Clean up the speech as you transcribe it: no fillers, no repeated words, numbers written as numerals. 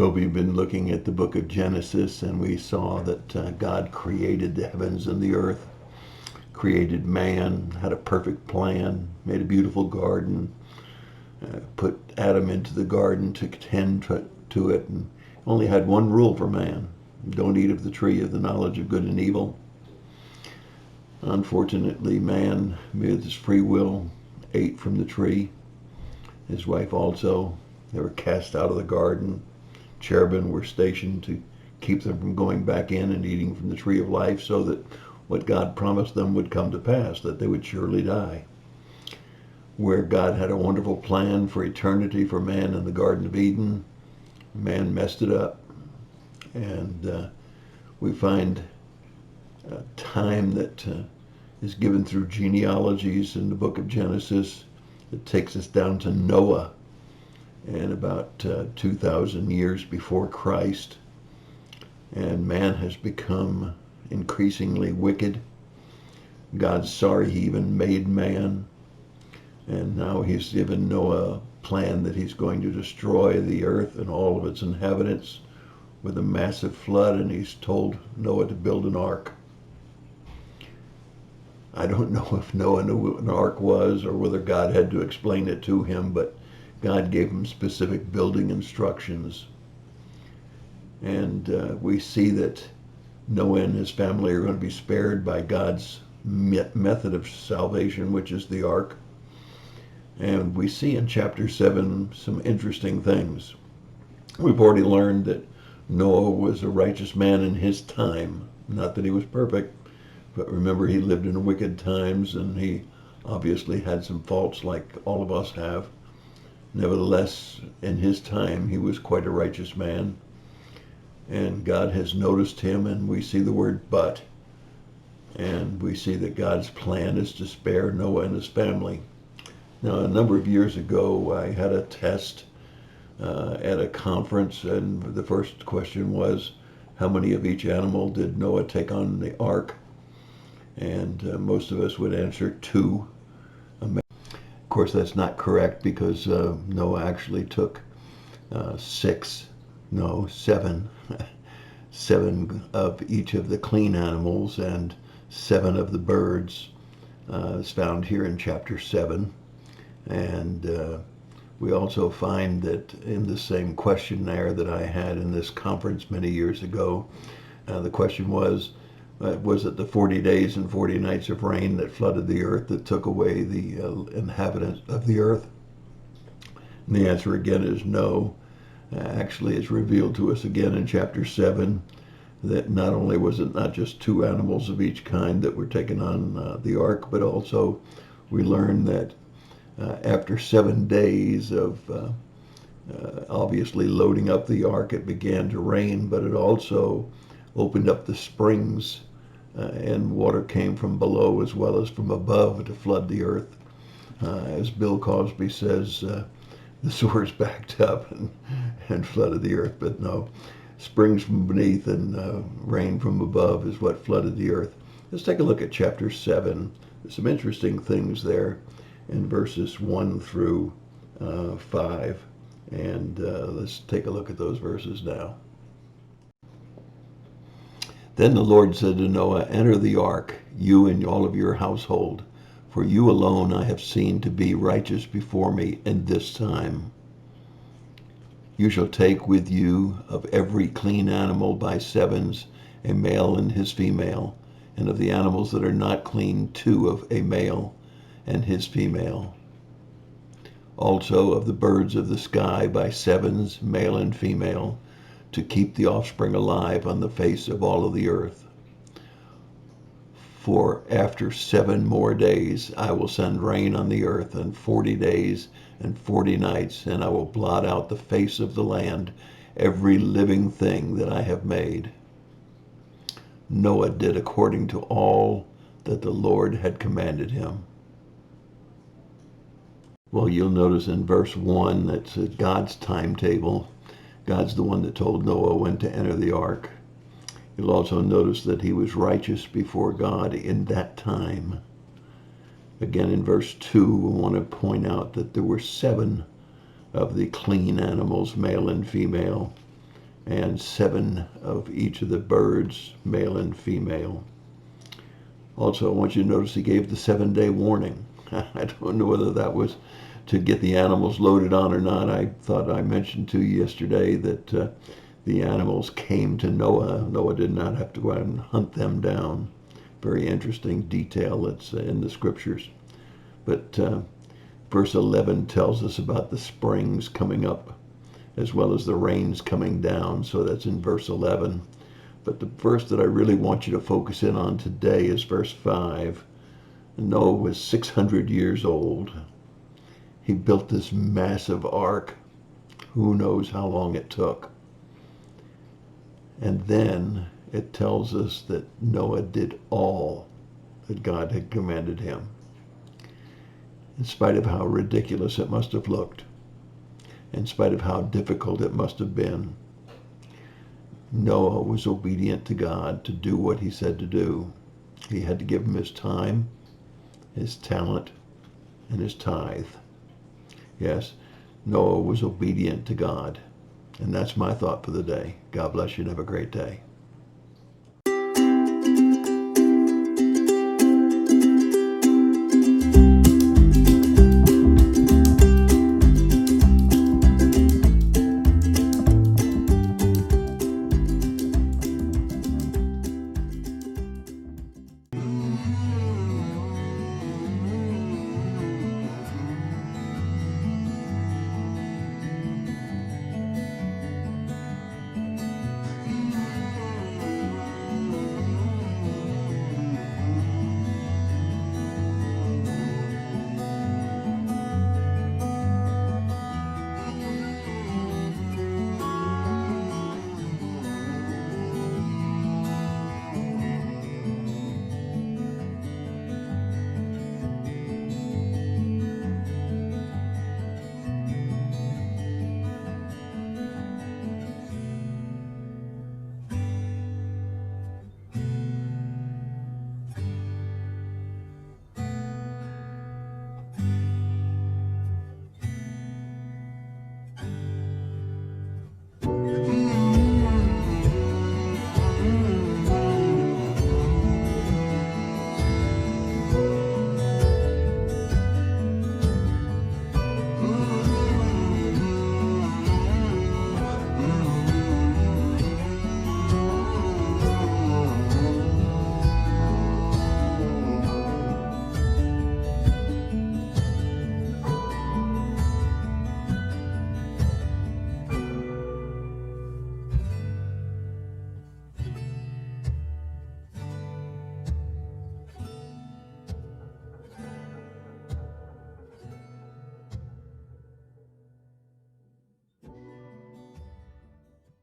Well, we've been looking at the book of Genesis, and we saw that God created the heavens and the earth, created man, had a perfect plan, made a beautiful garden, put Adam into the garden to tend to it, and only had one rule for man: don't eat of the tree of the knowledge of good and evil. Unfortunately, man, with his free will, ate from the tree. His wife also. They were cast out of the garden. Cherubim were stationed to keep them from going back in and eating from the tree of life, so that what God promised them would come to pass, that they would surely die. Where God had a wonderful plan for eternity for man in the Garden of Eden, man messed it up. And we find a time that is given through genealogies in the book of Genesis. It takes us down to Noah, and about 2,000 years before Christ. And man has become increasingly wicked. God's sorry he even made man. And now he's given Noah a plan that he's going to destroy the earth and all of its inhabitants with a massive flood, and he's told Noah to build an ark. I don't know if Noah knew what an ark was or whether God had to explain it to him, but God gave him specific building instructions. And we see that Noah and his family are going to be spared by God's method of salvation, which is the ark. And we see in chapter 7 some interesting things. We've already learned that Noah was a righteous man in his time. Not that he was perfect, but remember, he lived in wicked times, and he obviously had some faults like all of us have. Nevertheless, in his time, he was quite a righteous man. And God has noticed him, and we see the word but. And we see that God's plan is to spare Noah and his family. Now, a number of years ago, I had a test at a conference, and the first question was, how many of each animal did Noah take on the ark? And most of us would answer 2. Of course, that's not correct, because Noah actually took 7 of each of the clean animals and 7 of the birds. It's found here in chapter 7. And we also find that in the same questionnaire that I had in this conference many years ago, the question was it the 40 days and 40 nights of rain that flooded the earth that took away the inhabitants of the earth? And the answer again is no. Actually, it's revealed to us again in chapter 7 that not only was it not just 2 animals of each kind that were taken on the ark, but also we learned that after 7 days of obviously loading up the ark, it began to rain, but it also opened up the springs, and water came from below as well as from above to flood the earth. As Bill Cosby says, the sewers backed up and flooded the earth, but no, springs from beneath and rain from above is what flooded the earth. Let's take a look at chapter 7. There's some interesting things there in verses 1 through 5, and let's take a look at those verses now. Then the Lord said to Noah, enter the ark, you and all of your household, for you alone I have seen to be righteous before me in this time. You shall take with you of every clean animal by 7s, a male and his female, and of the animals that are not clean 2 of a male and his female. Also of the birds of the sky by 7s, male and female, to keep the offspring alive on the face of all of the earth. For after 7 more days I will send rain on the earth, and 40 days and 40 nights, and I will blot out the face of the land, every living thing that I have made. Noah did according to all that the Lord had commanded him. Well, you'll notice in verse 1 that's God's timetable. God's the one that told Noah when to enter the ark. You'll also notice that he was righteous before God in that time. Again, in verse 2, we want to point out that there were 7 of the clean animals, male and female. and 7 of each of the birds, male and female. Also, I want you to notice he gave the 7-day warning. I don't know whether that was to get the animals loaded on or not. I thought I mentioned to you yesterday that the animals came to Noah. Noah did not have to go out and hunt them down. Very interesting detail that's in the scriptures. But verse 11 tells us about the springs coming up as well as the rains coming down. So that's in verse 11. But the verse that I really want you to focus in on today is verse 5. Noah was 600 years old. He built this massive ark. Who knows how long it took. And then it tells us that Noah did all that God had commanded him, in spite of how ridiculous it must have looked, in spite of how difficult it must have been. Noah was obedient to God to do what he said to do. He had to give him his time, his talent, and his tithe. Yes, Noah was obedient to God. And that's my thought for the day. God bless you and have a great day.